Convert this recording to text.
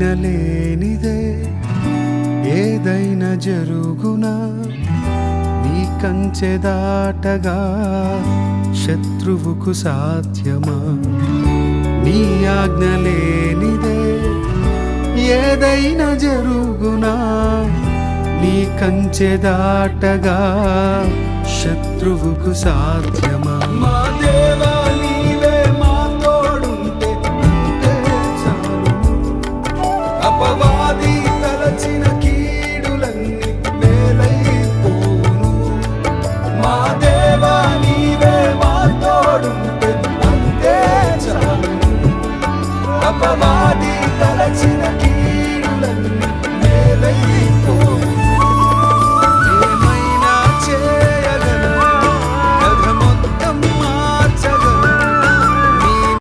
ఆజ్ఞ లేనిదే ఏదైనా జరుగునా నీ కంచె దాటగా శత్రువుకు సాధ్యమా నీ ఆజ్ఞ లేనిదే ఏదైనా జరుగునా నీ కంచె దాటగా శత్రువుకు సాధ్యమా